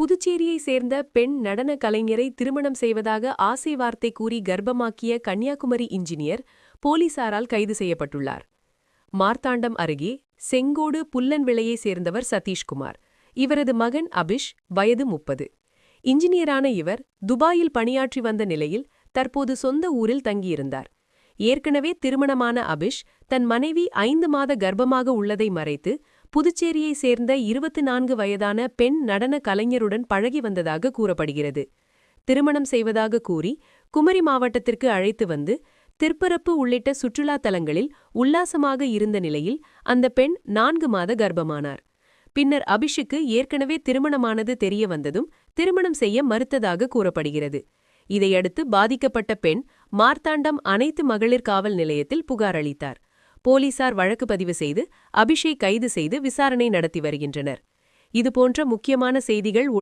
புதுச்சேரியை சேர்ந்த பெண் நடன கலைஞரை திருமணம் செய்வதாக ஆசை வார்த்தை கூறி கர்ப்பமாக்கிய கன்னியாகுமரி இன்ஜினியர் போலீசாரால் கைது செய்யப்பட்டுள்ளார். மார்த்தாண்டம் அருகே செங்கோடு புல்லன்விளையை சேர்ந்தவர் சதீஷ்குமார். இவரது மகன் அபிஷ், வயது 30. இன்ஜினியரான இவர் துபாயில் பணியாற்றி வந்த நிலையில் தற்போது சொந்த ஊரில் தங்கியிருந்தார். ஏற்கனவே திருமணமான அபிஷ் தன் மனைவி 5 மாத கர்ப்பமாக உள்ளதை மறைத்து புதுச்சேரியை சேர்ந்த 24 வயதான பெண் நடன கலைஞருடன் பழகி வந்ததாக கூறப்படுகிறது. திருமணம் செய்வதாக கூறி குமரி மாவட்டத்திற்கு அழைத்து வந்து திற்பரப்பு உள்ளிட்ட சுற்றுலா தலங்களில் உல்லாசமாக இருந்த நிலையில் அந்த பெண் 4 மாத கர்ப்பமானார். பின்னர் அபிஷுக்கு ஏற்கனவே திருமணமானது தெரிய வந்ததும் திருமணம் செய்ய மறுத்ததாக கூறப்படுகிறது. இதையடுத்து பாதிக்கப்பட்ட பெண் மார்த்தாண்டம் அனைத்து மகளிர் காவல் நிலையத்தில் புகார் அளித்தார். போலீசார் வழக்கு பதிவு செய்து அபிஷை கைது செய்து விசாரணை நடத்தி வருகின்றனர். இதுபோன்ற முக்கியமான செய்திகள்